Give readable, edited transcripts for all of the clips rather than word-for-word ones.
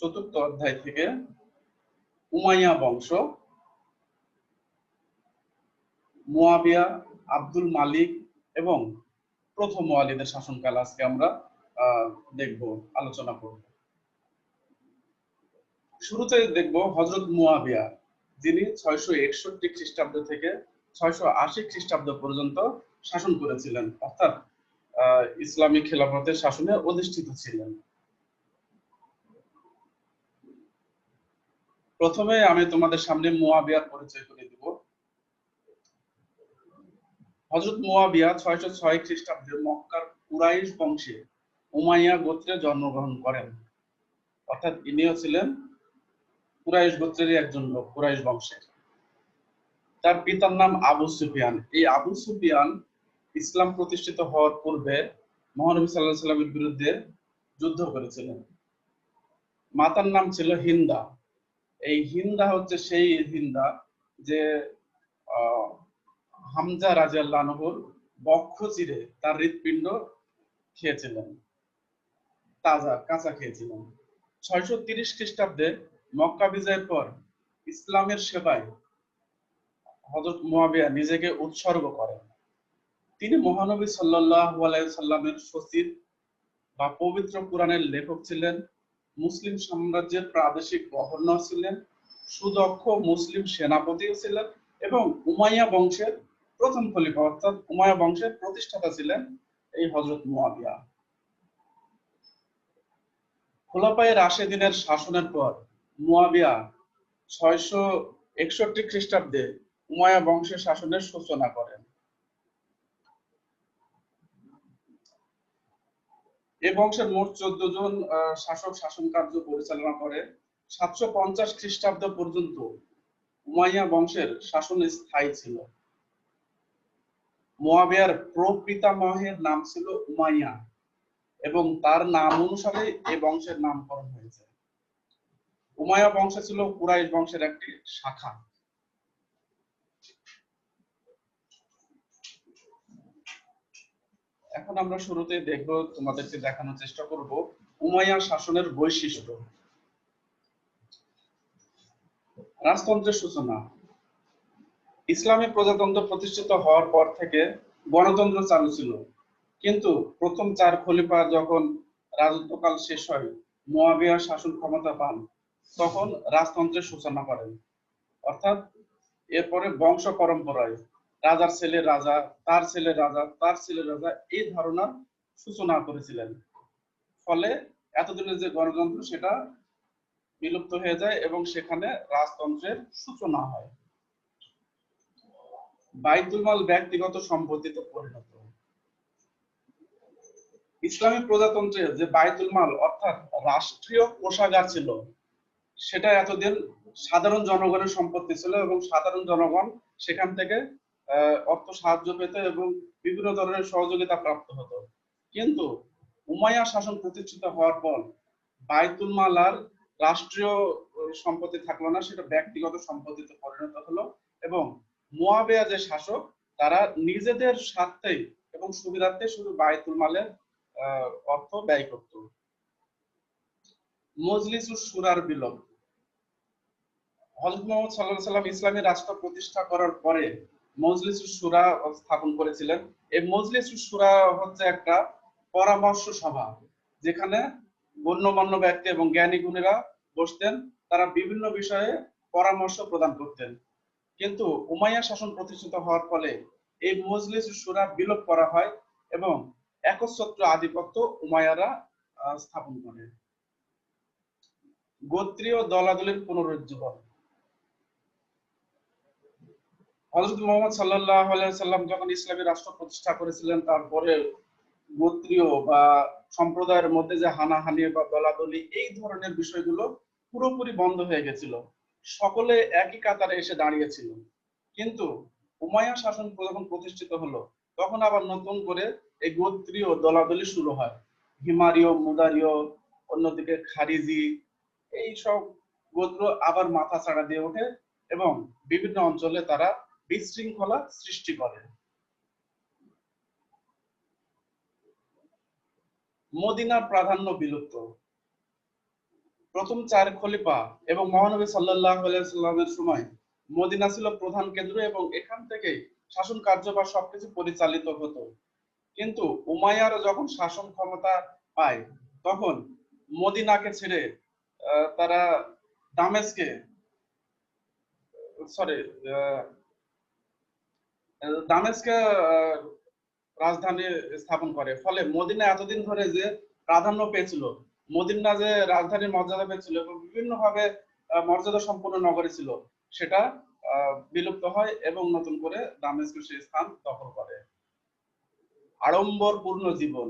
চতুর্থ অধ্যায় থেকে উমাইয়া বংশ, মুয়াবিয়া, আব্দুল মালিক এবং প্রথম ওয়ালিদের শাসনকাল আজকে আমরা দেখব, আলোচনা করব। শুরুতে দেখব হযরত মুয়াবিয়া, যিনি 661 খ্রিস্টাব্দ থেকে 680 খ্রিস্টাব্দ পর্যন্ত শাসন করেছিলেন, অর্থাৎ ইসলামী খেলাফতের শাসনে অধিষ্ঠিত ছিলেন। প্রথমে আমি তোমাদের সামনে মুয়াবিয়ার পরিচয় করে দিব। হযরত মুয়াবিয়া 606 খ্রিস্টাব্দে মক্কার কুরাইশ বংশে উমাইয়া গোত্রে জন্মগ্রহণ করেন, অর্থাৎ ইনিও ছিলেন কুরাইশ গোত্রেরই একজন লোক, কুরাইশ বংশের। তার পিতার নাম আবু সুফিয়ান। এই আবু সুফিয়ান ইসলাম প্রতিষ্ঠিত হওয়ার পূর্বে মহানবী সাল্লাল্লাহু আলাইহি সাল্লামের বিরুদ্ধে যুদ্ধ করেছিলেন। মাতার নাম ছিল হিন্দা। এই হিন্দা হচ্ছে সেই হিন্দা যে হামজা রাদিয়াল্লাহু আনহুর বক্ষ চিরে তার হৃৎপিণ্ড খেয়েছিলেন, তাজা কাঁচা খেয়েছিলেন। 630 খ্রিস্টাব্দে মক্কা বিজয়ের পর ইসলামের সেবায় হযরত মুয়াবিয়া নিজেকে উৎসর্গ করেন। তিনি মহানবী সাল্লাল্লাহু আলাইহি সাল্লামের সচিব বা পবিত্র কোরআনের লেখক ছিলেন, মুসলিম সাম্রাজ্যের প্রাদেশিক গভর্নর ছিলেন, সুদক্ষ মুসলিম সেনাপতিও ছিলেন এবং উমাইয়া বংশের প্রথম খলিফা, অর্থাৎ উমাইয়া বংশের প্রতিষ্ঠাতা ছিলেন এই হযরত মুয়াবিয়া। খোলাফায়ে রাশেদিনের শাসনের পর মুয়াবিয়া 661 খ্রিস্টাব্দে উমাইয়া বংশের শাসনের সূচনা করেন। এই বংশের মোট 14 জন শাসক শাসন কার্য পরিচালনা করে। 750 খ্রিস্টাব্দ পর্যন্ত উমাইয়া বংশের শাসন স্থায়ী ছিল। মুয়াবিয়ার প্রপিতামহের নাম ছিল উমাইয়া এবং তার নাম অনুসারে এই বংশের নামকরণ হয়েছে। উমাইয়া বংশ ছিল কুরাইশ বংশের একটি শাখা। এখন আমরা শুরুতে দেখব, তোমাদেরকে দেখানোর চেষ্টা করব উমাইয়া শাসনের বৈশিষ্ট্য। রাজতন্ত্রের সূচনা। ইসলামী প্রজাতন্ত্র প্রতিষ্ঠিত হওয়ার পর থেকে গণতন্ত্র চালু ছিল, কিন্তু প্রথম 4 খলিফা যখন রাজত্বকাল শেষ হয়, মুয়াবিয়া শাসন ক্ষমতা পান, তখন রাজতন্ত্রের সূচনা করেন। অর্থাৎ এরপরে বংশ পরম্পরায় রাজার ছেলে রাজা, তার ছেলে রাজা, তার ছেলে রাজা, এই ধারণার সূচনা করেছিলেন। ফলে এতদিনের যে গণতন্ত্র সেটা বিলুপ্ত হয়ে যায় এবং সেখানে রাজতন্ত্রের সূচনা হয়। বাইতুল মাল ব্যক্তিগত সম্পত্তিতে পরিণত। ইসলামী প্রজাতন্ত্রে যে বাইতুল মাল অর্থাৎ রাষ্ট্রীয় কোষাগার ছিল, সেটা এতদিন সাধারণ জনগণের সম্পত্তি ছিল এবং সাধারণ জনগণ সেখান থেকে অর্থ সাহায্য পেত এবং বিভিন্ন ধরনের সহযোগিতা প্রাপ্ত হতো। কিন্তু উমাইয়া শাসন প্রতিষ্ঠিত হওয়ার পর বাইতুল মাল আর রাষ্ট্রীয় সম্পত্তি থাকলো না, সেটা ব্যক্তিগত সম্পত্তিতে পরিণত হলো এবং মুয়াবিয়া যে শাসক, তারা নিজেদের স্বার্থেই এবং সুবিধার্থে শুধু বাইতুল মালের অর্থ ব্যয় করত। মজলিসুস শুরার বিলোপ। হযরত মুহাম্মদ সাল্লাল্লাহু আলাইহি সাল্লাম ইসলামী রাষ্ট্র প্রতিষ্ঠা করার পরে মজলিসুস শুরা স্থাপন করেছিলেন। এই মজলিসুস শুরা হচ্ছে একটা পরামর্শ সভা, যেখানে গণ্যমান্য ব্যক্তি এবং জ্ঞানী গুণীরা বসতেন, তারা বিভিন্ন বিষয়ে পরামর্শ প্রদান করতেন। কিন্তু উমাইয়া শাসন প্রতিষ্ঠিত হওয়ার ফলে এই মজলিসুস শুরা বিলোপ করা হয় এবং একচ্ছত্র আধিপত্য উমাইয়ারা স্থাপন করে। গোত্রীয় দলাদলির পুনরুজ্জীবন। হযরত মুহাম্মদ সাল্লাল্লাহু আলাইহি সাল্লাম যখন ইসলামী রাষ্ট্র প্রতিষ্ঠা করেছিলেন, তারপরে গোত্রীয় বা সম্প্রদায়ের মধ্যে যে হানাহানি বা দলাদলি, এই ধরনের বিষয়গুলো পুরোপুরি বন্ধ হয়ে গেছিল। সকলে একই কাতারে এসে দাঁড়িয়েছিল। কিন্তু উমাইয়া শাসন যখন প্রতিষ্ঠিত হলো, তখন আবার নতুন করে এই গোত্রীয় দলাদলি শুরু হয়। হিমারীয়, মুদারীয়, অন্যদিকে খারিজি, এই সব গোত্র আবার মাথা চাড়া দিয়ে ওঠে এবং বিভিন্ন অঞ্চলে তারা বিশৃঙ্খলা সৃষ্টি করে। মদিনার প্রাধান্য বিলুপ্ত। প্রথম 4 খলিফা এবং মহানবী সাল্লাল্লাহু আলাইহি সাল্লামের সময় মদিনা ছিল প্রধান কেন্দ্র এবং এখান থেকে শাসন কার্য বা সবকিছু পরিচালিত হতো। কিন্তু উমাইয়ারা যখন শাসন ক্ষমতা পায় তখন মদিনাকে ছেড়ে তারা দামেস্কে সরি দামেস্কে রাজধানী স্থাপন করে। ফলে মদিনা এতদিন ধরে যে প্রাধান্য পেয়েছিল, মদিনা যে রাজধানীর মর্যাদা পেয়েছিল এবং বিভিন্নভাবে মর্যাদা সম্পন্ন নগরী ছিল, সেটা বিলুপ্ত হয় এবং নতুন করে দামেস্ক সেই স্থান দখল করে। আড়ম্বরপূর্ণ জীবন।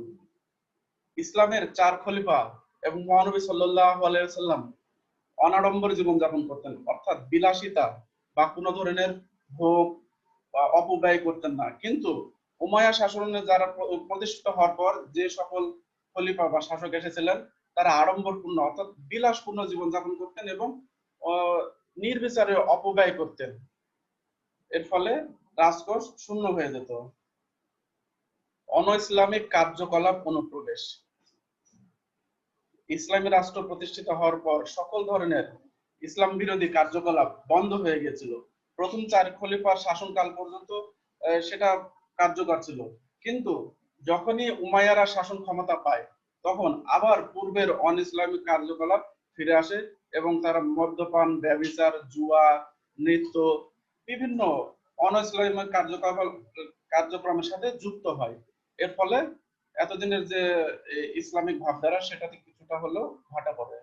ইসলামের 4 খলিফা এবং মহানবী সাল্লাল্লাহু আলাইহি ওয়াসাল্লাম অনাড়ম্বর জীবন যাপন করতেন, অর্থাৎ বিলাসিতা বা কোনো ধরনের ভোগ বা অপব্যয় করতেন না। কিন্তু উমাইয়া শাসনে যারা প্রতিষ্ঠিত হওয়ার পর যে সকল খলিফা বা শাসক এসেছিলেন, তারা আড়ম্বরপূর্ণ অর্থাৎ বিলাসপূর্ণ জীবনযাপন করতেন এবং নির্বিচারে অপব্যয় করতেন। এর ফলে রাজকোষ শূন্য হয়ে যেত। অন-ইসলামিক কার্যকলাপ অনুপ্রবেশ। ইসলামী রাষ্ট্র প্রতিষ্ঠিত হওয়ার পর সকল ধরনের ইসলাম বিরোধী কার্যকলাপ বন্ধ হয়ে গিয়েছিল। প্রথম 4 খলিফার শাসনকাল পর্যন্ত সেটা কার্যকর ছিল, কিন্তু যখনই উমাইয়ারা শাসন ক্ষমতা পায় তখন আবার পূর্বের অন ইসলামিক কার্যকলাপ ফিরে আসে এবং তারা মদ্যপান, ব্যভিচার, জুয়া, নৃত্য, বিভিন্ন অন ইসলামিক কার্যক্রমের সাথে যুক্ত হয়। এর ফলে এতদিনের যে ইসলামিক ভাবধারা সেটাতে কিছুটা হলেও ভাটা পড়ে।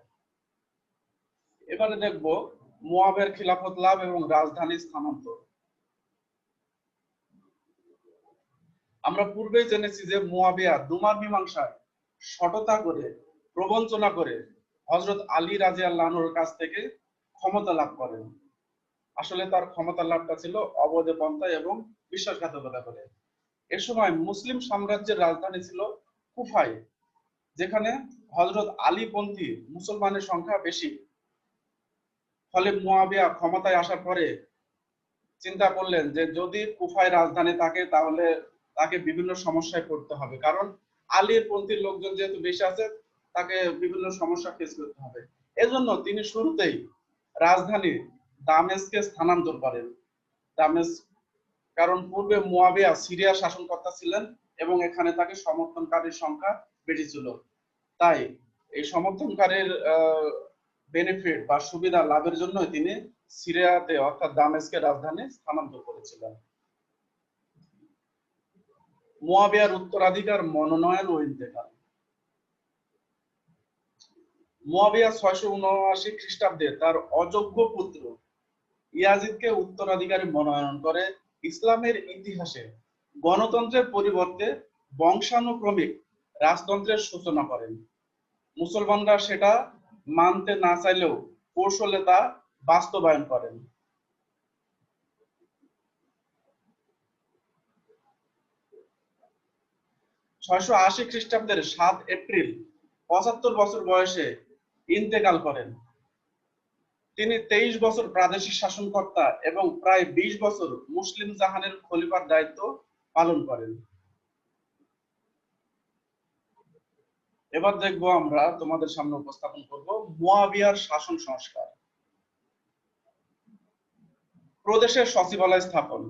এবারে দেখব মুয়াবিয়ার খিলাফত লাভ এবং রাজধানী স্থানান্তর। আমরা পূর্বেই জেনেছি যে মুয়াবিয়া দুমার মীমাংসায় সততা করে, প্রবঞ্চনা করে হযরত আলী রাদিয়াল্লাহু আনহুর কাছ থেকে ক্ষমতা লাভ করেন। আসলে তার ক্ষমতা লাভটা ছিল অবৈধ পন্থায় এবং বিশ্বাসঘাতকতা করে। এ সময় মুসলিম সাম্রাজ্যের রাজধানী ছিল কুফায়, যেখানে হযরত আলীপন্থী মুসলমানের সংখ্যা বেশি। ফলে মুয়াবিয়া ক্ষমতায় আসার পরে চিন্তা করলেন যে যদি কুফায় রাজধানী থাকে তাহলে তাকে বিভিন্ন সমস্যায় পড়তে হবে, কারণ আলীর পন্থীর লোকজন যেহেতু বেশি আছে, তাকে বিভিন্ন সমস্যা ফেস করতে হবে। এজন্য তিনি শুরুতেই রাজধানী দামেস্কে স্থানান্তর করেন। দামেস্ক, কারণ পূর্বে মুয়াবিয়া সিরিয়া শাসনকর্তা ছিলেন এবং এখানে তাকে সমর্থনকারীর সংখ্যা বেশি ছিল। তাই এই সমর্থনকারীর বেনিফিট বা সুবিধা লাভের জন্য তিনি সিরিয়াতে অর্থাৎ দামেস্কের রাজধানী স্থানান্তর করেছিলেন। মুয়াবিয়ার উত্তরাধিকার মনোনয়ন ও ইন্তেকাল। মুয়াবিয়া 679 খ্রিস্টাব্দে তার অযোগ্য পুত্র ইয়াজিদকে উত্তরাধিকারী মনোনয়ন করে ইসলামের ইতিহাসে গণতন্ত্রের পরিবর্তে বংশানুক্রমিক রাজতন্ত্রের সূচনা করেন। মুসলমানরা সেটা মানতে না চাইলেও কৌশলে তা বাস্তবায়ন করেন। 680 খ্রিস্টাব্দের 7 এপ্রিল 75 বছর বয়সে ইন্তেকাল করেন। তিনি 23 বছর প্রাদেশিক শাসনকর্তা এবং প্রায় 20 বছর মুসলিম জাহানের খলিফার দায়িত্ব পালন করেন। এবার দেখব আমরা তোমাদের সামনে উপস্থাপন করব মুয়াবিয়ার শাসন সংস্কার। প্রদেশের সচিবালয় স্থাপন।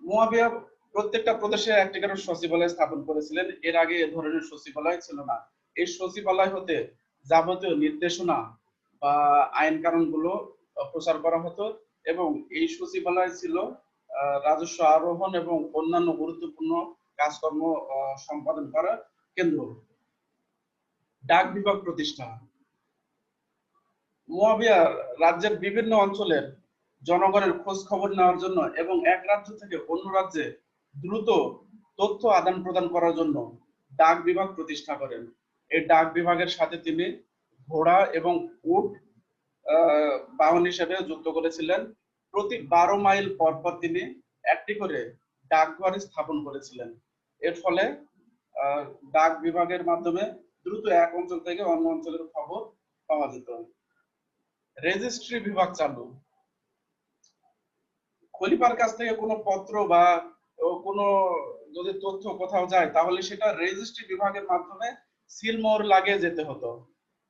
মুয়াবিয়া প্রত্যেকটা প্রদেশে একটি করে সচিবালয় স্থাপন করেছিলেন। এর আগে এ ধরনের সচিবালয় ছিল না। এই সচিবালয় হতে যাবতীয় নির্দেশনা বা আইন কানুন গুলো প্রচার করা হতো এবং এই সচিবালয় ছিল রাজস্ব আরোহণ এবং অন্যান্য গুরুত্বপূর্ণ কাজকর্ম সম্পাদন করার কেন্দ্র। ডাক বিভাগ প্রতিষ্ঠা। মুয়াবিয়া রাজ্যের বিভিন্ন অঞ্চলের জনগণের খোঁজ খবর নেওয়ার জন্য এবং এক রাজ্য থেকে অন্য রাজ্যে দ্রুত তথ্য আদান প্রদান করার জন্য ডাক বিভাগ প্রতিষ্ঠা করেন। এই ডাক বিভাগের সাথে তিনি ঘোড়া এবং উট বাহন হিসেবে যুক্ত করেছিলেন। প্রতি 12 মাইল পর পর তিনি একটি করে ডাকঘর স্থাপন করেছিলেন। এর ফলে ডাক বিভাগের মাধ্যমে দ্রুত এক অঞ্চল থেকে অন্য অঞ্চলের খবর পাওয়া যেত। রেজিস্ট্রি বিভাগ চালু। খলিফার কাছ থেকে কোনো পত্র বা কোনো যদি তথ্য কোথাও যায় তাহলে সেটা রেজিস্ট্রি বিভাগের মাধ্যমে সিলমোহর লাগিয়ে যেতে হতো।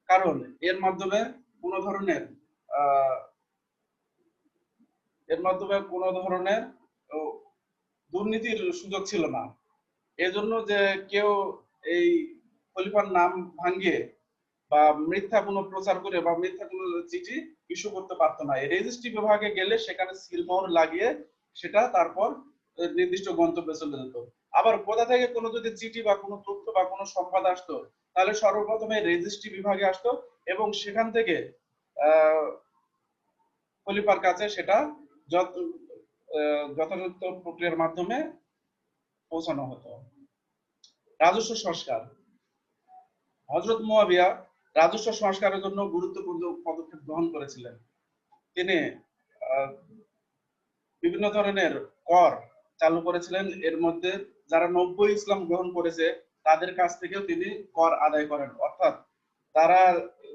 কারণ এর মাধ্যমে কোনো ধরনের আহ, দুর্নীতির সুযোগ ছিল না। এজন্য যে কেউ এই খলিফার নাম ভাঙিয়ে বা মিথ্যা কোনো প্রচার করে বা মিথ্যা কোনো চিঠি ইস্যু করতে পারতো না। এই রেজিস্ট্রি বিভাগে গেলে সেখানে সিলমোহর লাগিয়ে সেটা তারপর নির্দিষ্ট গন্তব্যে চলে যেত। আবার কোথা থেকে কোনো যদি চিঠি বা কোনো তথ্য বা কোনো সংবাদ আসতো, তাহলে সর্বপ্রথমে রেজিস্ট্রি বিভাগে আসতো এবং সেখান থেকে আহ খলিফার কাছে সেটা যথাযথ প্রক্রিয়ার মাধ্যমে পৌঁছানো হতো। রাজস্ব সংস্কার। হযরত মুয়াবিয়া রাজস্ব সংস্কারের জন্য গুরুত্বপূর্ণ পদক্ষেপ গ্রহণ করেছিলেন। তিনি আহ, বিভিন্ন ধরনের কর চালু করেছিলেন। এর মধ্যে যারা নব্য ইসলাম গ্রহণ করেছে তাদের কাছ থেকেও তিনি কর আদায় করেন। অর্থাৎ তারা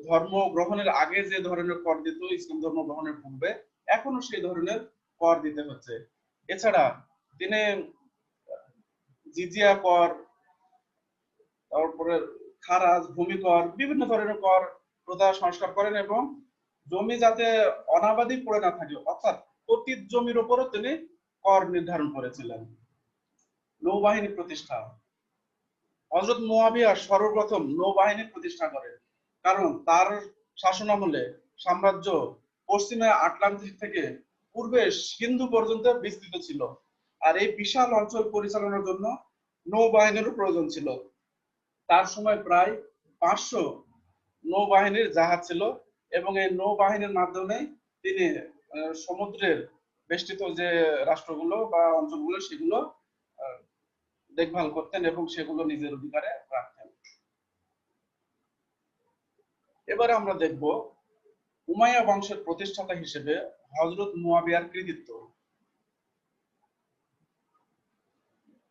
ধর্ম গ্রহণের আগে যে ধরনের কর দিত ইসলাম ধর্ম গ্রহণের পূর্বে, এখনো সেই ধরনের কর দিতে হচ্ছে। এছাড়া তিনি জিজিয়া কর, তারপরে খারাজ, ভূমিকর, বিভিন্ন ধরনের কর প্রথা সংস্কার করেন এবং জমি যাতে অনাবাদি পড়ে না থাকে, অর্থাৎ পতিত জমির উপরও তিনি কর নির্ধারণ করেছিলেন। নৌবাহিনী প্রতিষ্ঠা। হযরত মুয়াবিয়া সর্বপ্রথম নৌবাহিনী প্রতিষ্ঠা করেন, কারণ তার শাসনামলে সাম্রাজ্য পশ্চিমে আটলান্টিক থেকে পূর্বে সিন্ধু পর্যন্ত বিস্তৃত ছিল। আর এই বিশাল অঞ্চল পরিচালনার জন্য নৌবাহিনীরও প্রয়োজন ছিল। তার সময় প্রায় 500 নৌবাহিনীর জাহাজ ছিল এবং এই নৌবাহিনীর মাধ্যমে তিনি সমুদ্রের বেষ্টিত যে রাষ্ট্রগুলো বা অঞ্চলগুলো সেগুলো আহ, দেখভাল করতেন এবং সেগুলো নিজের অধিকারে রাখতেন। এবারে আমরা দেখব উমাইয়া বংশের প্রতিষ্ঠাতা হিসেবে হযরত মুয়াবিয়ার কৃতিত্ব।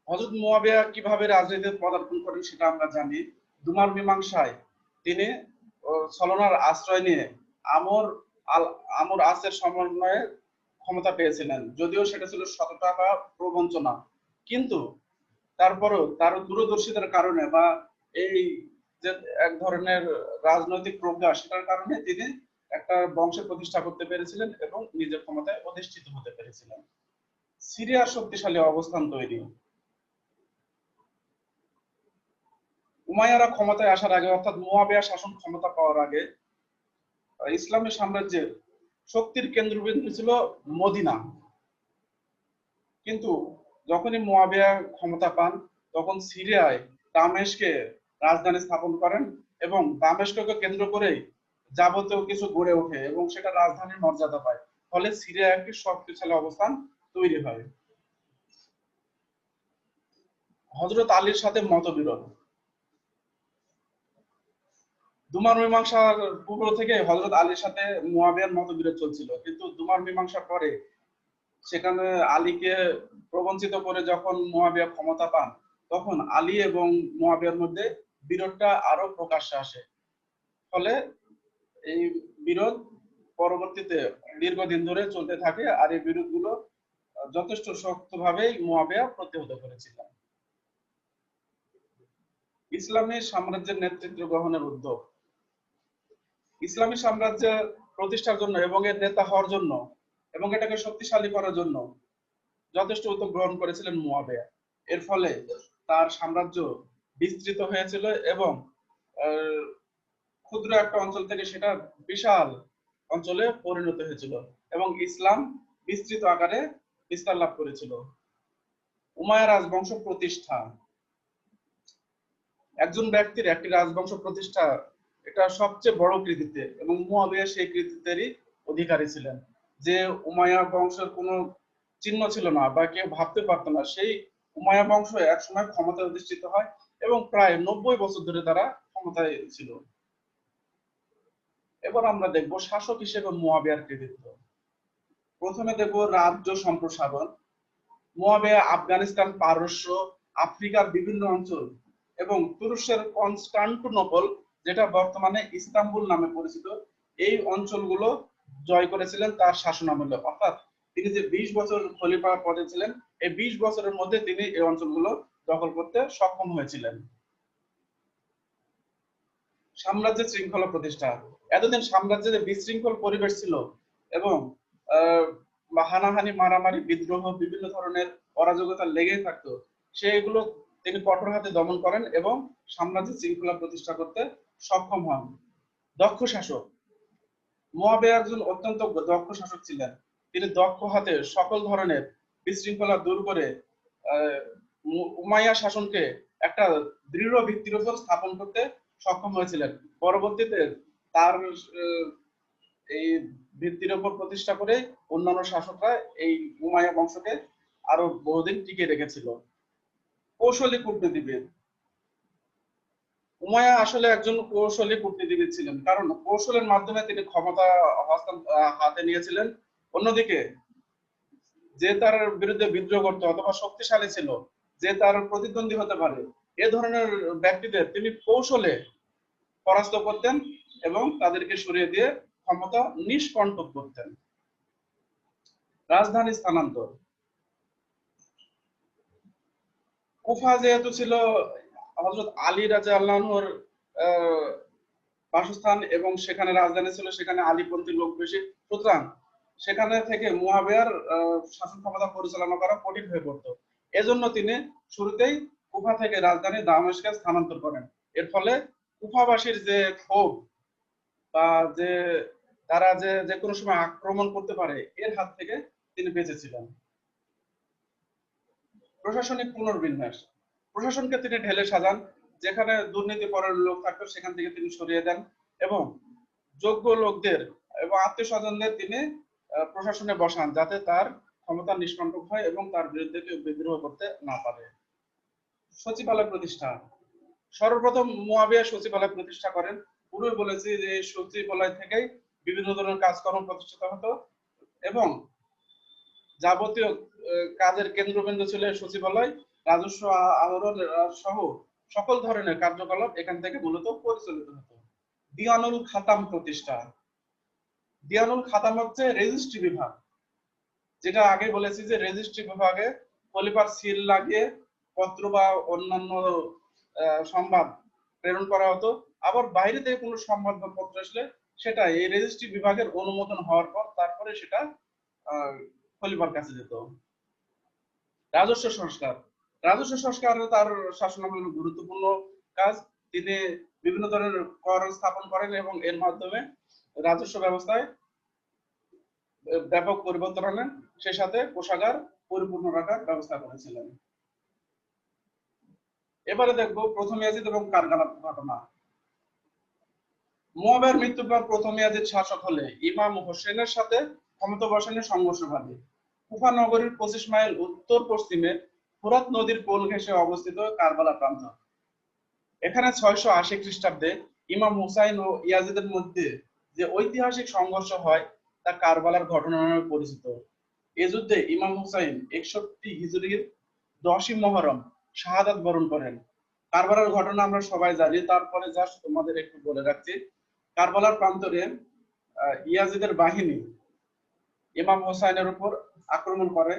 হযরত মুয়াবিয়া কিভাবে রাজনীতিতে পদার্পণ করেন সেটা আমরা জানি। দুমার মীমাংসায় তিনি ছলনার আশ্রয় নিয়ে আমর আমর আসের সমন্বয়ে ক্ষমতা পেয়েছিলেন, যদিও সেটা ছিল সততা বা প্রবঞ্চনা। কিন্তু তারপরেও তার দূরদর্শিতার কারণে বা এই যে এক ধরনের রাজনৈতিক প্রজ্ঞা, সেটার কারণে তিনি একটা বংশের প্রতিষ্ঠা করতে পেরেছিলেন এবং নিজের ক্ষমতায় অধিষ্ঠিত হতে পেরেছিলেন। সিরিয়ার শক্তিশালী অবস্থান তৈরি। উমাইয়ারা ক্ষমতায় আসার আগে, অর্থাৎ মুয়াবিয়া শাসন ক্ষমতা পাওয়ার আগে, ইসলামী সাম্রাজ্যের শক্তির কেন্দ্রবিন্দু ছিল মদিনা। কিন্তু যখনই মুয়াবিয়া ক্ষমতা পান, তখন সিরিয়ায় দামেস্কে রাজধানী স্থাপন করেন এবং দামেস্ককে কেন্দ্র করেই যাবতীয় কিছু গড়ে ওঠে এবং সেটা রাজধানীর মর্যাদা পায়। ফলে সিরিয়া একটি শক্তিশালী অবস্থান তৈরি হয়। হযরত আলীর সাথে মতবিরোধ। দুমার মীমাংসার পূর্ব থেকে হযরত আলীর সাথে মুয়াবিয়ার মতবিরোধ চলছিল, কিন্তু দুমার মীমাংসার পরে সেখানে আলীকে প্রবঞ্চিত করে যখন মুয়াবিয়া ক্ষমতা পান, তখন আলী এবং মুয়াবিয়ার মধ্যে বিরোধটা আরো প্রকাশ্যে আসে। ফলে এই বিরোধ পরবর্তীতে দীর্ঘদিন ধরে চলতে থাকে, আর এই বিরোধগুলো যথেষ্ট শক্তভাবেই মুয়াবিয়া প্রতিহত করেছিলেন। ইসলামী সাম্রাজ্যের নেতৃত্ব গ্রহণের উদ্যোগ। ইসলামী সাম্রাজ্য প্রতিষ্ঠার জন্য এবং এর নেতা হওয়ার জন্য এবং এটাকে শক্তিশালী করার জন্য যথেষ্ট উদ্যোগ গ্রহণ করেছিলেন মুয়াবিয়া। এর ফলে তার সাম্রাজ্য বিস্তৃত হয়েছিল এবং আহ, ক্ষুদ্র একটা অঞ্চল থেকে সেটা বিশাল অঞ্চলে পরিণত হয়েছিল এবং ইসলাম বিস্তৃত আকারে বিস্তার লাভ করেছিল। উমাইয়া রাজবংশ প্রতিষ্ঠা। একজন ব্যক্তির একটি রাজবংশ প্রতিষ্ঠা, এটা সবচেয়ে বড় কৃতিত্ব এবং মুয়াবিয়া সেই কৃতিত্বেরই অধিকারী ছিলেন। যে উমাইয়া বংশের কোনো চিহ্ন ছিল না বা কেউ ভাবতে পারতো না, সেই উমাইয়া বংশ একসময় ক্ষমতায় অধিষ্ঠিত হয় এবং প্রায় 90 বছর ধরে তারা ক্ষমতায় ছিল। এবার আমরা দেখব শাসক হিসেবে মুয়াবিয়ার কৃতিত্ব। প্রথমে দেখব রাজ্য সম্প্রসারণ। মুয়াবিয়া আফগানিস্তান, পারস্য, আফ্রিকার বিভিন্ন অঞ্চল এবং তুরস্কের কনস্টান্টিনোপল, যেটা বর্তমানে ইস্তাম্বুল নামে পরিচিত, এই অঞ্চলগুলো জয় করেছিলেন তার শাসনামলে। অর্থাৎ তিনি যে 20 বছর খলিফা পদে ছিলেন, এই 20 বছরের মধ্যে তিনি এই অঞ্চলগুলো দখল করতে সক্ষম হয়েছিলেন। সাম্রাজ্যের শৃঙ্খলা প্রতিষ্ঠা। এতদিন সাম্রাজ্যে যে বিশৃঙ্খল পরিবেশ ছিল এবং হানাহানি, মারামারি, বিদ্রোহ, বিভিন্ন ধরনের অরাজকতা লেগেই থাকতো, সেগুলো তিনি কঠোর হাতে দমন করেন এবং সাম্রাজ্যের শৃঙ্খলা প্রতিষ্ঠা করতে সক্ষম হন। দক্ষ শাসক। মুয়াবিয়া একজন অত্যন্ত দক্ষ শাসক ছিলেন। তিনি দক্ষ হাতে সকল ধরনের বিশৃঙ্খলা দূর করে উমাইয়া শাসনকে একটা দৃঢ় ভিত্তির উপর স্থাপন করতে সক্ষম হয়েছিলেন। পরবর্তীতে তার এই ভিত্তির উপর প্রতিষ্ঠা করে অন্যান্য শাসকরা এই উমাইয়া বংশকে আরো বহুদিন টিকিয়ে রেখেছিল। কৌশলী কূটনীতিবিদ। উমাইয়া আসলে একজন কৌশলী কূটনীতিবিদ ছিলেন, কারণ কৌশলের মাধ্যমে তিনি ক্ষমতা হাতে নিয়েছিলেন। অন্যদিকে যে তার বিরুদ্ধে বিদ্রোহ করতো অথবা শক্তিশালী ছিল, যে তার প্রতিদ্বন্দ্বী হতে পারে, এ ধরনের ব্যক্তিদের তিনি কৌশলে পরাস্ত করতেন এবং তাদেরকে সরিয়ে দিয়ে ক্ষমতা নিষ্কণ্টক করতেন। রাজধানী স্থানান্তর। কুফা যেহেতু ছিল হযরত আলী রাদিয়াল্লাহু আনহুর বাসস্থান এবং সেখানে রাজধানী ছিল, সেখানে আলীপন্থী লোক বেশি, সুতরাং সেখানে থেকে মুয়াবিয়ার শাসন ক্ষমতা পরিচালনা করা কঠিন হয়ে পড়তো। এজন্য তিনি শুরুতেই কুফা থেকে রাজধানী দামেস্কে স্থানান্তর করেন। এর ফলে কুফাবাসীর যে ক্ষোভ বা যে তারা যে কোনো সময় আক্রমণ করতে পারে, এর হাত থেকে তিনি বেঁচেছিলেন। প্রশাসনিক পুনর্বিন্যাস। প্রশাসনকে তিনি ঢেলে সাজান, যেখানে দুর্নীতিপরের লোক থাকতো সেখান থেকে তিনি সরিয়ে দেন এবং যোগ্য লোকদের এবং আত্মীয় স্বজনদের তিনি প্রশাসনে বসান, যাতে তার ক্ষমতা নিষ্কণ্টক হয় এবং তার বিরুদ্ধে কেউ বিদ্রোহ করতে না পারে। সচিবালয় প্রতিষ্ঠা। সর্বপ্রথম মুয়াবিয়া সচিবালয় প্রতিষ্ঠা করেন। পূর্বে বলেছি যে সচিবালয় থেকেই বিভিন্ন ধরনের কাজকর্ম প্রতিষ্ঠিত হতো এবং যাবতীয় কাজের কেন্দ্রবিন্দু ছিল সচিবালয়। রাজস্ব আহরণ সহ সকল ধরনের কার্যকলাপ এখান থেকে মূলত পরিচালিত হতো। দিওয়ানুল খাতাম প্রতিষ্ঠা। দিওয়ানুল খাতাম হচ্ছে রেজিস্ট্রি বিভাগ, যেটা আগে বলেছি যে রেজিস্ট্রি বিভাগে খলিফার সিল লাগিয়ে পত্র বা অন্যান্য সংবাদ প্রেরণ করা হতো। আবার বাইরে থেকে কোনো সংবাদ বা পত্র আসলে সেটা এই রেজিস্ট্রি বিভাগের অনুমোদন হওয়ার পর তারপরে সেটা খলিফার কাছে যেত। রাজস্ব সংস্কার। রাজস্ব সংস্কার তার শাসনামলের গুরুত্বপূর্ণ কাজ। তিনি বিভিন্ন ধরনের কর স্থাপন করেন এবং এর মাধ্যমে রাজস্ব ব্যবস্থায় ব্যাপক পরিবর্তন আনেন। সেই সাথে কোষাগার পরিপূর্ণ রাখার ব্যবস্থা করেছিলেন। এবারে দেখবো প্রথম ইয়াজিদ এবং কারবালার ঘটনা। মুয়াবিয়ার মৃত্যুর পর প্রথম ইয়াজিদ শাসক হলে ইমাম হোসেনের সাথে ক্ষমতা বসানোর সংঘর্ষ বাধে। কুফা নগরীর 25 মাইল উত্তর পশ্চিমে ফোরাত নদীর কোল ঘেঁষে অবস্থিত কারবালা প্রান্ত। এখানে 680 খ্রিস্টাব্দে ইমাম হুসাইন ও ইয়াজিদের মধ্যে যে ঐতিহাসিক সংঘর্ষ হয় তা কারবালার ঘটনা নামে পরিচিত। এ যুদ্ধে ইমাম হুসাইন 61 হিজরির 10ই মুহররম শাহাদাত বরণ করেন। কারবালার ঘটনা আমরা সবাই জানি, তারপরে জাস্ট তোমাদের একটু বলে রাখছি। কারবালার প্রান্তরে ইয়াজিদের বাহিনী ইমাম হুসাইনের উপর আক্রমণ করে,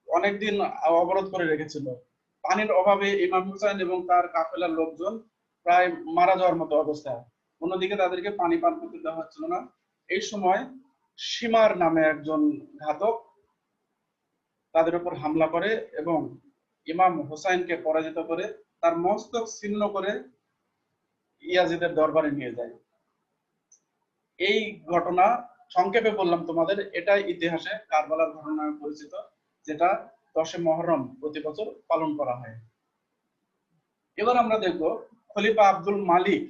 অনেকদিন অবরোধ করে রেখেছিল। পানির অভাবে ইমাম হুসাইন এবং তার কাফেলার লোকজন প্রায় মারা যাওয়ার মতো অবস্থা। অন্যদিকে তাদেরকে পানি পান করতে দেওয়া হচ্ছিল না। এই সময় সীমার নামে একজন ঘাতক তাদের উপর হামলা করে এবং ইমাম হুসাইনকে পরাজিত করে তার মস্তক ছিন্ন করে ইয়াজিদের দরবারে নিয়ে যায়। এই ঘটনা সংক্ষেপে বললাম তোমাদের, এটাই ইতিহাসে কারবালার ঘটনা নামে পরিচিত, যেটা 10 মুহররম প্রতি বছর পালন করা হয়। এবার আমরা দেখব খলিফা আব্দুল মালিক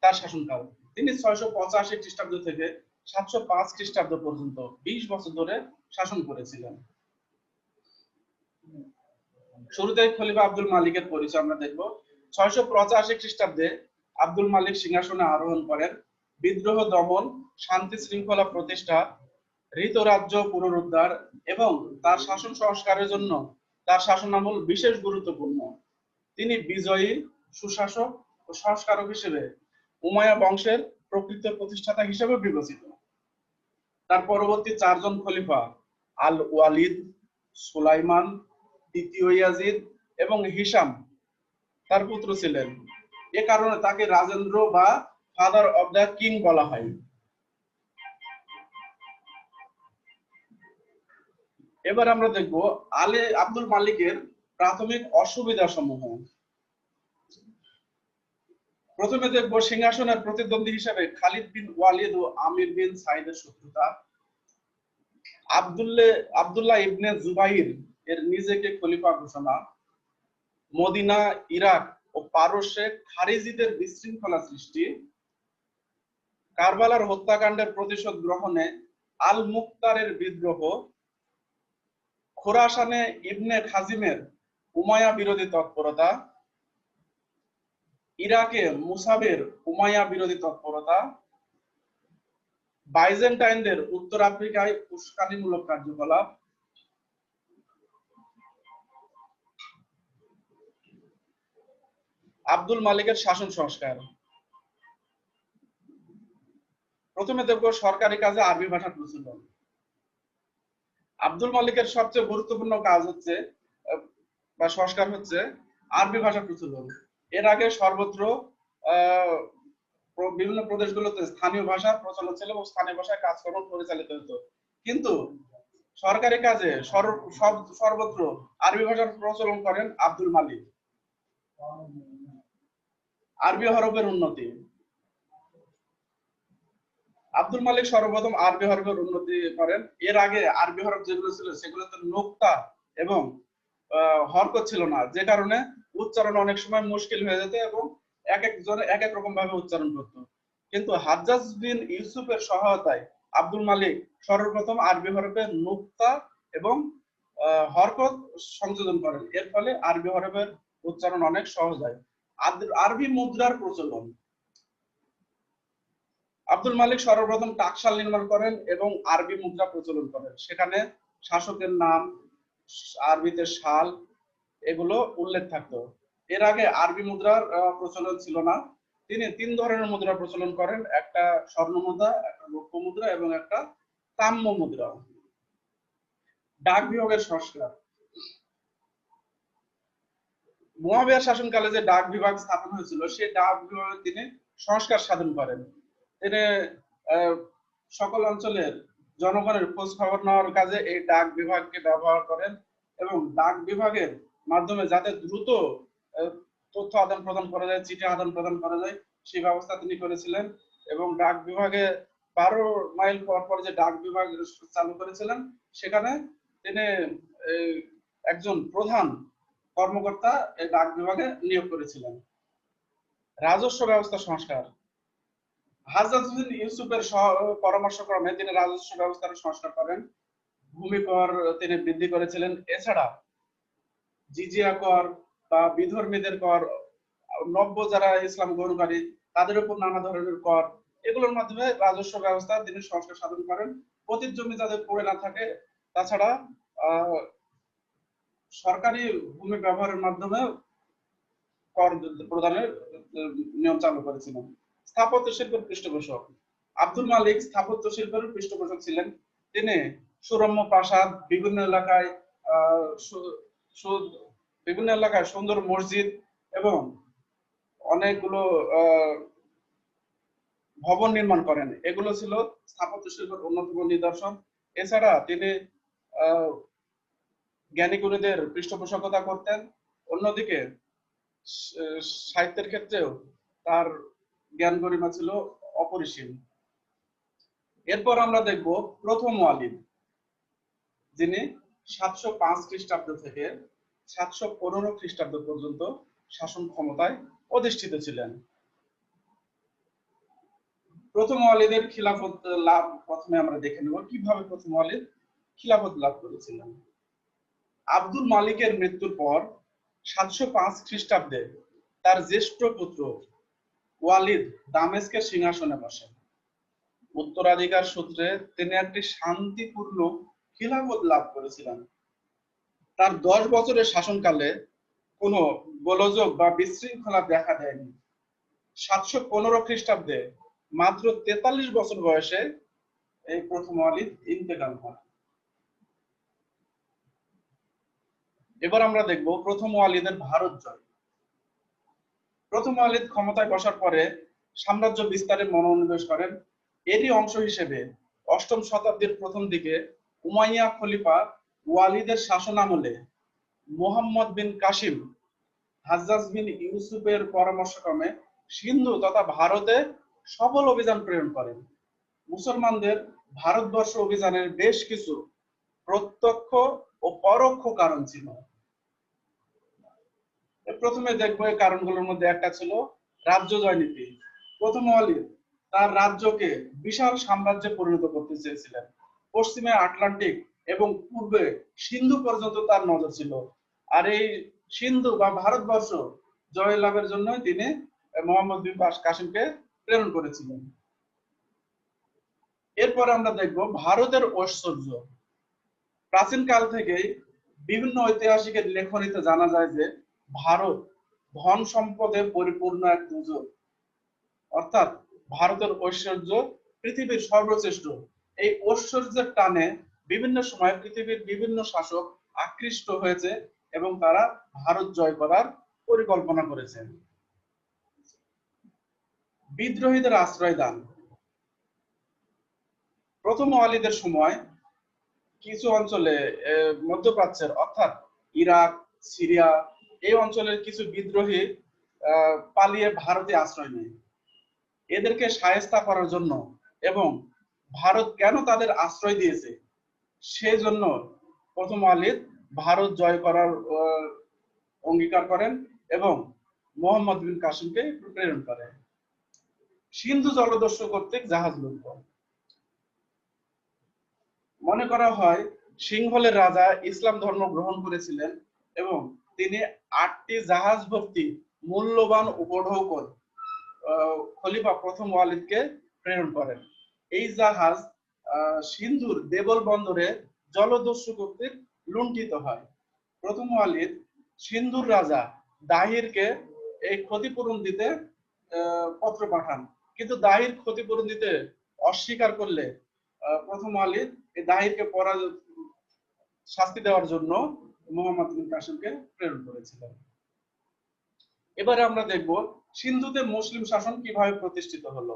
তার শাসনকাল। তিনি 685 খ্রিস্টাব্দ থেকে 705 খ্রিস্টাব্দ পর্যন্ত 20 বছর ধরে শাসন করেছিলেন। শুরুতে খলিফা আব্দুল মালিকের পরিচয় আমরা দেখব। 685 খ্রিস্টাব্দে আব্দুল মালিক সিংহাসনে আরোহণ করেন। বিদ্রোহ দমন, শান্তি শৃঙ্খলা প্রতিষ্ঠা, হৃতরাজ্য পুনরুদ্ধার এবং তার শাসন সংস্কারের জন্য তার শাসনামল বিশেষ গুরুত্বপূর্ণ। তিনি বিজয়ী, সুশাসক ও সংস্কারক হিসেবে উমাইয়া বংশের প্রকৃত প্রতিষ্ঠাতা হিসেবে বিবেচিত। তার পরবর্তী 4 জন খলিফা আল ওয়ালিদ, সুলাইমান, দ্বিতীয় ইয়াজিদ এবং হিশাম তার পুত্র ছিলেন। এ কারণে তাকে রাজেন্দ্র বা ফাদার অব দ্য কিং বলা হয়। এবার আমরা দেখব আব্দুল মালিকের প্রাথমিক অসুবিধা সমূহ। প্রথমে দেখব সিংহাসনের প্রতিদ্বন্দ্বী হিসেবে খালিদ বিন ওয়ালিদ ও আমির বিন সাইদের শত্রুতা। আব্দুল্লাহ ইবনে জুবাইর এর নিজেকে খলিফা ঘোষণা। মদিনা, ইরাক ও পারস্যে খারিজিদের বিশৃঙ্খলা সৃষ্টি। কারবালার হত্যাকাণ্ডের প্রতিশোধ গ্রহণে আল মুক্তারের বিদ্রোহ। খোরাসানে ইবনে খাজিমের উমাইয়া বিরোধী তৎপরতা। ইরাকে মুসাবের উমাইয়া বিরোধী তৎপরতা। বাইজেন্টাইনদের উত্তর আফ্রিকায় উস্কানিমূলক কার্যকলাপ। আব্দুল মালিকের শাসন সংস্কার। প্রথমে দেখব সরকারি কাজে আরবি ভাষা প্রচলন। আব্দুল মালিকের সবচেয়ে গুরুত্বপূর্ণ কাজ হচ্ছে বা সংস্কার হচ্ছে আরবি ভাষা প্রচলন। এর আগে সর্বত্র বিভিন্ন প্রদেশগুলোতে স্থানীয় ভাষা প্রচলন ছিল এবং স্থানীয় ভাষায় কাজকর্ম পরিচালিত হতো, কিন্তু সরকারি কাজে সর্বত্র আরবি ভাষার প্রচলন করেন আব্দুল মালিক। আরবি হরফের উন্নতি। আব্দুল মালিক সর্বপ্রথম আরবি হরফের উন্নতি করেন। এর আগে আরবি হরফ যেগুলো ছিল সেগুলোতে নোক্তা এবং হরকত ছিল না, যে কারণে উচ্চারণ অনেক সময় মুশকিল হয়ে যেত এবং এক একজনে এক এক রকম ভাবে উচ্চারণ করত। কিন্তু হাজ্জাজ বিন ইউসুফের সহায়তায় আব্দুল মালিক সর্বপ্রথম আরবি হরফে নোক্তা এবং হরকত সংযোজন করেন। এর ফলে আরবি হরফের উচ্চারণ অনেক সহজ হয়। আরবি মুদ্রার প্রচলন। আব্দুল মালিক সর্বপ্রথম টাকশাল নির্মাণ করেন এবং আরবি মুদ্রা প্রচলন করেন। সেখানে শাসকের নাম, আরবিতে সাল, এগুলো উল্লেখ থাকতো। এর আগে আরবি মুদ্রার প্রচলন ছিল না। তিনি 3 ধরনের মুদ্রা প্রচলন করেন, একটা স্বর্ণ মুদ্রা, একটা রৌপ্য মুদ্রা এবং একটা তাম্য মুদ্রা। ডাক বিভাগের সংস্কার। মুয়াবিয়ার শাসনকালে যে ডাক বিভাগ স্থাপন হয়েছিল সেই ডাক বিভাগে তিনি সংস্কার সাধন করেন। তিনি সকল অঞ্চলের জনগণের খোঁজ খবর নেওয়ার কাজে এই ডাক বিভাগকে ব্যবহার করেন এবং ডাক বিভাগের মাধ্যমে যাতে দ্রুত তথ্য আদান প্রদান করা যায়, চিঠি আদান প্রদান করা যায়, সেই ব্যবস্থা তিনি করেছিলেন। এবং ডাক বিভাগে 12 মাইল পর পর যে ডাক বিভাগ চালু করেছিলেন, সেখানে তিনি একজন প্রধান কর্মকর্তা এই ডাক বিভাগে নিয়োগ করেছিলেন। রাজস্ব ব্যবস্থা সংস্কার। হাজ্জাজ বিন ইউসুফের পরামর্শক্রমে তিনি রাজস্ব ব্যবস্থার সংস্কার করেন। ভূমি কর তিনি বৃদ্ধি করেছিলেন। এছাড়া জিজিয়া কর বা বিধর্মীদের কর, নব্য যারা ইসলাম গ্রহণকারী তাদের উপর নানা ধরনের কর, এগুলোর মাধ্যমে রাজস্ব ব্যবস্থা তিনি সংস্কার সাধন করেন। পতিত জমি যাদের পড়ে না থাকে, তাছাড়া সরকারি ভূমি ব্যবহারের মাধ্যমে কর প্রদানের নিয়ম চালু করেছিলেন। স্থাপত্য শিল্পের পৃষ্ঠপোষক। আব্দুল মালিক স্থাপত্য শিল্পের পৃষ্ঠপোষক ছিলেন। তিনি সুরম্য প্রাসাদ, বিভিন্ন এলাকায় সুন্দর মসজিদ এবং অনেকগুলো ভবন নির্মাণ করেন। এগুলো ছিল স্থাপত্য শিল্পের অন্যতম নিদর্শন। এছাড়া তিনি জ্ঞানী গুণীদের পৃষ্ঠপোষকতা করতেন। অন্যদিকে সাহিত্যের ক্ষেত্রেও তার জ্ঞান গরিমা ছিল অপরিসীম। এরপর আমরা দেখব প্রথম ওয়ালিদ, যিনি 705 খ্রিস্টাব্দ থেকে 715 খ্রিস্টাব্দ পর্যন্ত শাসন ক্ষমতায় অধিষ্ঠিত ছিলেন। প্রথম ওয়ালিদের খিলাফত লাভ প্রথমে আমরা দেখে নেব কিভাবে প্রথম ওয়ালিদ খিলাফত লাভ করেছিলেন। আব্দুল মালিকের মৃত্যুর পর 705 খ্রিস্টাব্দে তার জ্যেষ্ঠ পুত্র ওয়ালিদ দামেস্কের সিংহাসনে বসেন। উত্তরাধিকার সূত্রে তিনি একটি শান্তিপূর্ণ খিলাফত লাভ করেছিলেন। তার 10 বছরের শাসনকালে কোনো গোলযোগ বা বিশৃঙ্খলা দেখা দেয়নি। 715 খ্রিস্টাব্দে মাত্র 43 বছর বয়সে এই প্রথম ওয়ালিদ ইন্তেকাল করেন। এবার আমরা দেখব প্রথম ওয়ালিদের ভারত জয়। প্রথম ওয়ালিদ ক্ষমতায় বসার পরে সাম্রাজ্য বিস্তারে মনোনিবেশ করেন। এরই অংশ হিসেবে অষ্টম শতাব্দীর প্রথম দিকে উমাইয়া খলিফা ওয়ালিদের শাসন আমলে মোহাম্মদ বিন কাসিম হাজ্জাজ বিন ইউসুফের পরামর্শক্রমে সিন্ধু তথা ভারতে সফল অভিযান প্রেরণ করেন। মুসলমানদের ভারতবর্ষ অভিযানের বেশ কিছু প্রত্যক্ষ ও পরোক্ষ কারণ ছিল। প্রথমে দেখবো এই কারণগুলোর মধ্যে একটা ছিল রাজ্য জয় নীতি। প্রথম ওয়ালিদ তার রাজ্যকে বিশাল সাম্রাজ্যে পরিণত করতে চেয়েছিলেন। পশ্চিমে আটলান্টিক এবং পূর্বে সিন্ধু পর্যন্ত তার নজর ছিল। আর এই সিন্ধু বা ভারতবর্ষ জয় লাভের জন্য তিনি মোহাম্মদ বিন কাসিমকে প্রেরণ করেছিলেন। এরপর আমরা দেখব ভারতের ঐশ্বর্য। প্রাচীন কাল থেকেই বিভিন্ন ঐতিহাসিকের লেখনীতে জানা যায় যে ভারত ধন সম্পদে পরিপূর্ণ এক দুর্যোগ, অর্থাৎ ভারতের ঐশ্বর্য পৃথিবীর সর্বশ্রেষ্ঠ। এই ঐশ্বর্যের টানে বিভিন্ন সময় পৃথিবীর বিভিন্ন শাসক আকৃষ্ট হয়েছে এবং তারা ভারত জয় করার পরিকল্পনা করেছেন। বিদ্রোহীদের আশ্রয় দান। প্রথম ওয়ালিদের সময় কিছু অঞ্চলে মধ্যপ্রাচ্যের অর্থাৎ ইরাক, সিরিয়া এই অঞ্চলের কিছু বিদ্রোহী পালিয়ে ভারতে আশ্রয় নেয়। এদেরকে শায়েস্তা করার জন্য এবং ভারত কেন তাদের আশ্রয় দিয়েছে সেজন্য প্রথম ওয়ালিদ ভারত জয় করার অঙ্গীকার করেন এবং মোহাম্মদ বিন কাসিমকে প্রেরণ করেন। সিন্ধু জলদস্যু কর্তৃক জাহাজ লুণ্ঠন। মনে করা হয় সিংহলের রাজা ইসলাম ধর্ম গ্রহণ করেছিলেন এবং তিনি 8টি জাহাজ ভর্তি মূল্যবান উপঢৌকন খলিফা প্রথম ওয়ালিদকে প্রেরণ করেন। এই জাহাজ সিন্ধুর দেবল বন্দরে জলদস্যু কর্তৃক লুণ্ঠিত হয়। প্রথম ওয়ালিদ সিন্ধুর রাজা দাহিরকে এই ক্ষতিপূরণ দিতে পত্র পাঠান, কিন্তু দাহির ক্ষতিপূরণ দিতে অস্বীকার করলে প্রথম ওয়ালিদ এই দাহিরকে শাস্তি দেওয়ার জন্য মোহাম্মদ বিন কাসিমকে প্রেরণ করেছিলেন। এবারে আমরা দেখব সিন্ধুতে মুসলিম শাসন কিভাবে প্রতিষ্ঠিত হলো।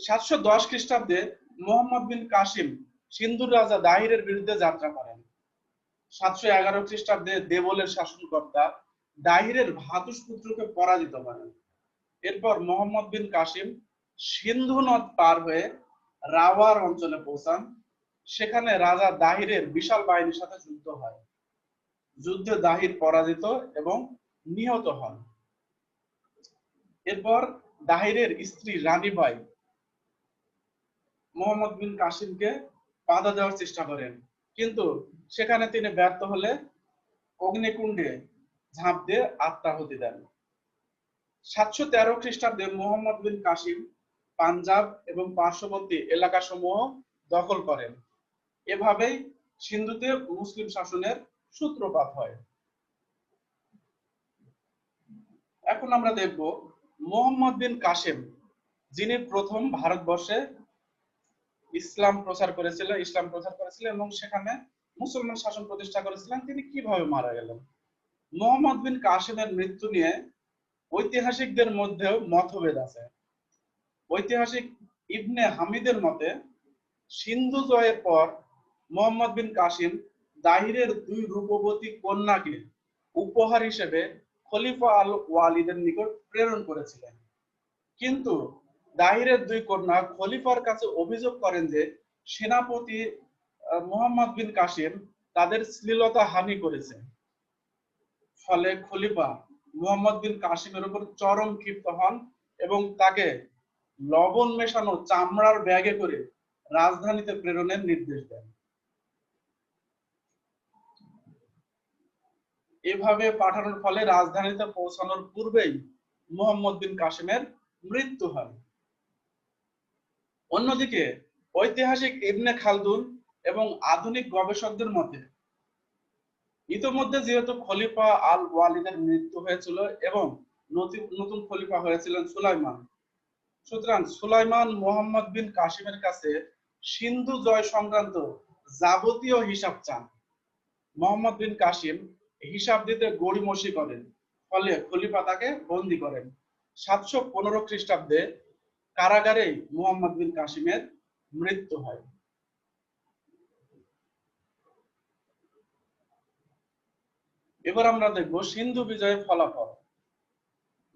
710 খ্রিস্টাব্দে মোহাম্মদ বিন কাসিম সিন্ধুর রাজা দাহিরের বিরুদ্ধে যাত্রা করেন। 711 খ্রিস্টাব্দে দেবলের শাসনকর্তা দাহিরের ভাতুষ পুত্রকে পরাজিত করেন। এরপর মোহাম্মদ বিন কাসিম সিন্ধু নদ পার হয়ে রাওয়ার অঞ্চলে পৌঁছান। সেখানে রাজা দাহিরের বিশাল বাহিনীর সাথে যুদ্ধ হয়। যুদ্ধে দাহির পরাজিত এবং নিহত হন। এরপর দাহিরের স্ত্রী রানীবাই মোহাম্মদ বিন কাসিমকে বাধা দেওয়ার চেষ্টা করেন, কিন্তু সেখানে তিনি ব্যর্থ হলে অগ্নিকুণ্ডে ঝাঁপ দিয়ে আত্মাহুতি দেন। 713 খ্রিস্টাব্দে মোহাম্মদ বিন কাসিম পাঞ্জাব এবং পার্শ্ববর্তী এলাকাসমূহ দখল করেন। এভাবেই সিন্ধুতে মুসলিম শাসনের সূত্রপাত হয়। এখন আমরা দেখব মোহাম্মদ বিন কাসিম, যিনি প্রথম ভারতবর্ষে ইসলাম প্রচার করেছিলেন এবং সেখানে মুসলমান শাসন প্রতিষ্ঠা করেছিলেন, তিনি কিভাবে মারা গেলেন। মোহাম্মদ বিন কাসিমের মৃত্যু নিয়ে ঐতিহাসিকদের মধ্যেও মতভেদ আছে। ঐতিহাসিক ইবনে হামিদের মতে সিন্ধু জয়ের পর মোহাম্মদ বিন কাসিম দাহিরের 2 রূপবতী কন্যাকে উপহার হিসেবে খলিফা আল ওয়ালিদের নিকট প্রেরণ করেছিলেন, কিন্তু দাহিরের 2 কন্যা খলিফার কাছে অভিযোগ করেন যে সেনাপতি মোহাম্মদ বিন কাসিম তাদের শ্লীলতা হানি করেছে। ফলে খলিফা মোহাম্মদ বিন কাসিমের উপর চরম ক্ষিপ্ত হন এবং তাকে লবণ মেশানো চামড়ার ব্যাগে করে রাজধানীতে প্রেরণের নির্দেশ দেন। এভাবে পাঠানোর ফলে রাজধানীতে পৌঁছানোর পূর্বেই মোহাম্মদ বিন কাসিমের মৃত্যু হয়। অন্যদিকে ঐতিহাসিক ইবনে খালদুন এবং আধুনিক গবেষকদের মতে ইতোমধ্যে যেহেতু খলিফা আল ওয়ালিদের মৃত্যু হয়েছিল এবং নতুন খলিফা হয়েছিলেন সুলাইমান, সুতরাং সুলাইমান মোহাম্মদ বিন কাসিমের কাছে সিন্ধু জয় সংক্রান্ত যাবতীয় হিসাব চান। মোহাম্মদ বিন কাসিম হিসাব দিতে গড়িমসি করেন, ফলে খলিফা তাকে বন্দী করেন। 715 খ্রিস্টাব্দে কারাগারে মুহাম্মদ বিন কাসিমের মৃত্যু হয়। এবার আমরা দেখব সিন্ধু বিজয়ের ফলাফল।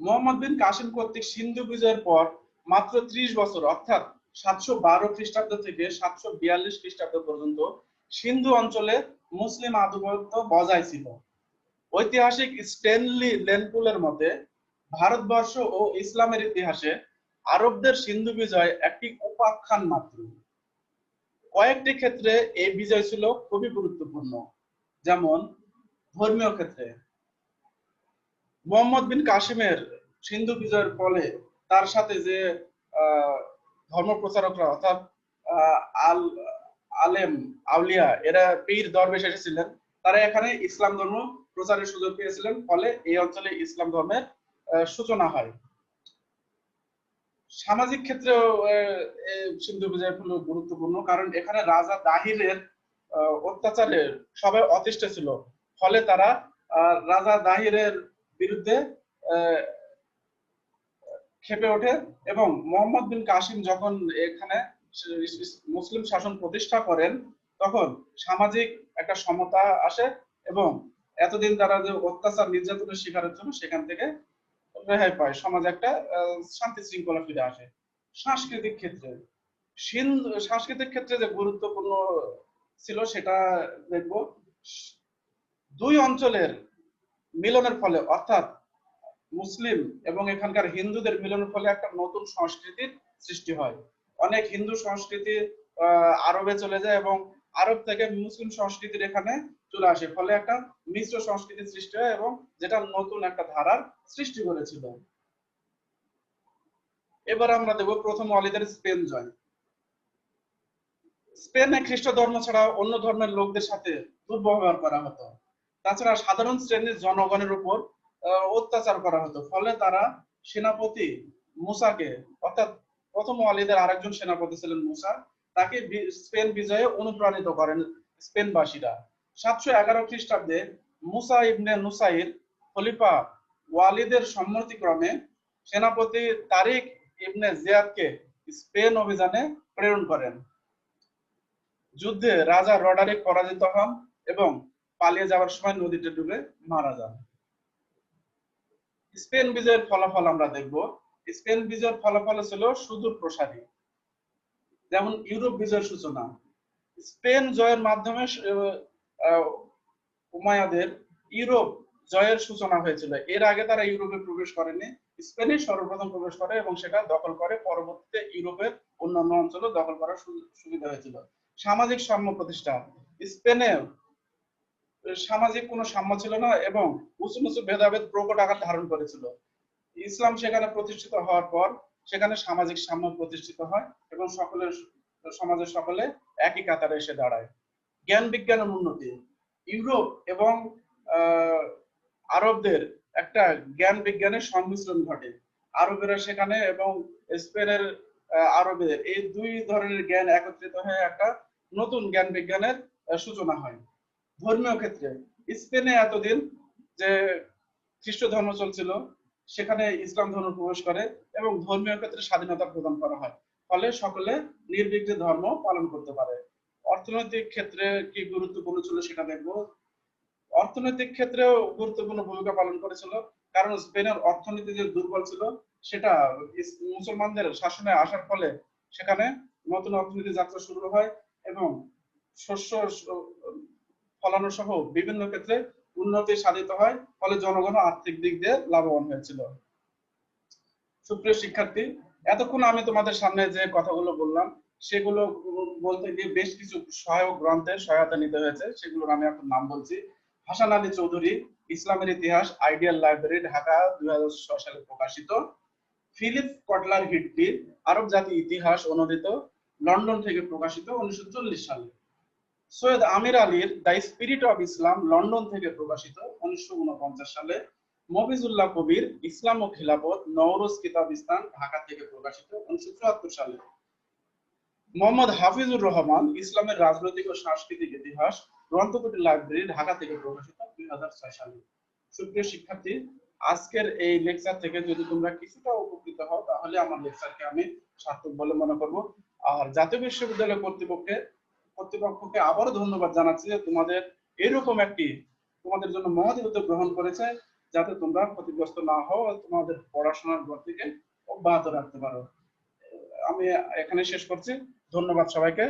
মুহাম্মদ বিন কাসিম কর্তৃক সিন্ধু বিজয়ের পর মাত্র 30 বছর অর্থাৎ 712 খ্রিস্টাব্দ থেকে 742 খ্রিস্টাব্দ পর্যন্ত সিন্ধু অঞ্চলে মুসলিম আধিপত্য বজায় ছিল। ঐতিহাসিক স্ট্যানলি লেনপুলের মতে ভারতবর্ষ ও ইসলামের ইতিহাসে আরবদের সিন্ধু বিজয় একটি উপাখ্যান মাত্র। কয়েকটি ক্ষেত্রে এই বিজয় ছিল খুবই গুরুত্বপূর্ণ, যেমন ধর্মীয় ক্ষেত্রে মুহাম্মদ বিন কাসিমের সিন্ধু বিজয়ের ফলে তার সাথে যে ধর্ম প্রচারকরা অর্থাৎ আল আলেম আউলিয়া এরা পীর দরবেশ এসেছিলেন, তারা এখানে ইসলাম ধর্ম প্রচারের সুযোগ পেয়েছিলেন, ফলে এই অঞ্চলে ইসলাম ধর্মের সূচনা হয়। সামাজিক ক্ষেত্রেও সিন্ধু বিজয় হলো গুরুত্বপূর্ণ, কারণ এখানে রাজা দাহিরের অত্যাচারে সবাই অতিষ্ঠ ছিল, ফলে তারা রাজা দাহিরের বিরুদ্ধে খেপে ওঠে এবং মুহাম্মদ বিন কাসিম যখন এখানে মুসলিম শাসন প্রতিষ্ঠা করেন তখন সামাজিক একটা সমতা আসে এবং এতদিন তারা যে অত্যাচার নির্যাতনের শিকারের জন্য সেখান থেকে রেহাই পায়, সমাজে একটা শান্তি শৃঙ্খলা ফিরে আসে। সাংস্কৃতিক ক্ষেত্রে সাংস্কৃতিক ক্ষেত্রে যে গুরুত্বপূর্ণ ছিল সেটা দেখব। দুই অঞ্চলের মিলনের ফলে অর্থাৎ মুসলিম এবং এখানকার হিন্দুদের মিলনের ফলে একটা নতুন সংস্কৃতির সৃষ্টি হয়। অনেক হিন্দু সংস্কৃতি আরবে চলে যায় এবং আরব থেকে মুসলিম সংস্কৃতির এখানে চলে আসে, ফলে একটা মিশ্র সংস্কৃতির সৃষ্টি হয় এবং যেটা নতুন একটা ধারার সৃষ্টি করেছিল। এবার আমরা দেখব প্রথম ওয়ালিদের স্পেন জয়। স্পেনে খ্রিস্ট ধর্ম ছাড়া অন্য ধর্মের লোকদের সাথে দুর্ব্যবহার করা হতো। তাছাড়া সাধারণ শ্রেণীর জনগণের উপর অত্যাচার করা হতো, ফলে তারা সেনাপতি মুসাকে অর্থাৎ প্রথম ওয়ালিদের আরেকজন সেনাপতি ছিলেন মুসা, তাকে স্পেন বিজয়ে অনুপ্রাণিত করেন স্পেনবাসীরা। 711 খ্রিস্টাব্দে মুসা ইবনে নুসাইর খলিফা ওয়ালিদের সম্মতিক্রমে সেনাপতি তারিক ইবনে জিয়াদকে স্পেন অভিযানে প্রেরণ করেন। যুদ্ধে রাজা রডারিক পরাজিত হন এবং পালিয়ে যাওয়ার সময় নদীতে ডুবে মারা যান। স্পেন বিজয়ের ফলাফল আমরা দেখব। স্পেন বিজয়ের ফলাফল ছিল সুদূর প্রসারী, যেমন ইউরোপ বিজয়ের সূচনা। স্পেন জয়ের মাধ্যমে উমাইয়াদের ইউরোপ জয়ের সূচনা হয়েছিল। এর আগে তারা ইউরোপে প্রবেশ করেনি, স্পেনে সর্বপ্রথম প্রবেশ করে এবং সেটা দখল করে, পরবর্তীতে ইউরোপের অন্যান্য অঞ্চলও দখল করার সুবিধা হয়েছিল। সামাজিক সাম্য প্রতিষ্ঠা। স্পেনে সামাজিক কোনো সাম্য ছিল না এবং উঁচু নিচু ভেদাভেদ প্রকট আকার ধারণ করেছিল। ইসলাম সেখানে প্রতিষ্ঠিত হওয়ার পর সেখানে সামাজিক সাম্য প্রতিষ্ঠিত হয় এবং সমাজের সকলে একই কাতারে এসে দাঁড়ায়। জ্ঞান বিজ্ঞানের উন্নতি। ইউরোপ এবং আরবদের একটা জ্ঞান বিজ্ঞানের সংমিশ্রণ ঘটে। আরবেরা সেখানে এবং স্পেনের আরবের এই দুই ধরনের জ্ঞান একত্রিত হয়ে একটা নতুন জ্ঞান বিজ্ঞানের সূচনা হয়। ধর্মীয় ক্ষেত্রে স্পেনে এতদিন যে খ্রিস্ট ধর্ম চলছিল সেখানে ইসলাম ধর্ম প্রবেশ করে এবং ধর্মীয় ক্ষেত্রে স্বাধীনতা প্রদান করা হয়, ফলে সকলে নির্বিঘ্নে ধর্ম পালন করতে পারে। অর্থনৈতিক ক্ষেত্রে কি গুরুত্বপূর্ণ ছিল সেটা দেখবো। অর্থনৈতিক ক্ষেত্রেও গুরুত্বপূর্ণ ভূমিকা পালন করেছিল, কারণ স্পেনের অর্থনীতি যে দুর্বল ছিল সেটা মুসলমানদের শাসনে আসার ফলে সেখানে নতুন অর্থনীতি যাত্রা শুরু হয় এবং শস্য ফলানো সহ বিভিন্ন ক্ষেত্রে উন্নতি সাধিত হয়, ফলে জনগণ আর্থিক দিক দিয়ে লাভবান হয়েছিল। সুপ্রিয় শিক্ষার্থী, এতক্ষণ আমি তোমাদের সামনে যে কথাগুলো বললাম সেগুলো বলতে গিয়ে বেশ কিছু সহায়ক গ্রন্থের সহায়তা নিতে হয়েছে, সেগুলোর আমি এখন নাম বলছি। হাসান আলী চৌধুরী, ইসলামের ইতিহাস, আইডিয়াল লাইব্রেরি, ঢাকা 2006 সালে প্রকাশিত। ফিলিপ কটলার হিটলির আরব জাতি ইতিহাস, অনুদিত, লন্ডন থেকে প্রকাশিত 1940 সালে। সৈয়দ আমির আলীর the spirit of Islam, London থেকে প্রকাশিত 1949 সালে। মফিজুল্লাহ কবির ইসলাম ও খিলাফত, নওরোজ কিতাবিস্তান, ঢাকা থেকে প্রকাশিত 1974 সালে। মোহাম্মদ হাফিজুর রহমান, ইসলামের রাজনৈতিক ও সাংস্কৃতিক ইতিহাস, গ্রন্থকুটি লাইব্রেরি, ঢাকা থেকে প্রকাশিত 2006 সালে। সুপ্রিয় শিক্ষার্থী, আজকের এই লেকচার থেকে যদি তোমরা কিছুটা উপকৃত হও তাহলে আমার লেকচারকে আমি সার্থক বলে মনে করব। আর জাতীয় বিশ্ববিদ্যালয় কর্তৃপক্ষকে আবারও ধন্যবাদ জানাচ্ছি যে তোমাদের এরকম একটি তোমাদের জন্য মহৎ উদ্যোগ গ্রহণ করেছে, যাতে তোমরা ক্ষতিগ্রস্ত না হও, তোমাদের পড়াশোনার গতিকে অব্যাহত রাখতে পারো। আমি এখানে শেষ করছি। ধন্যবাদ সবাইকে।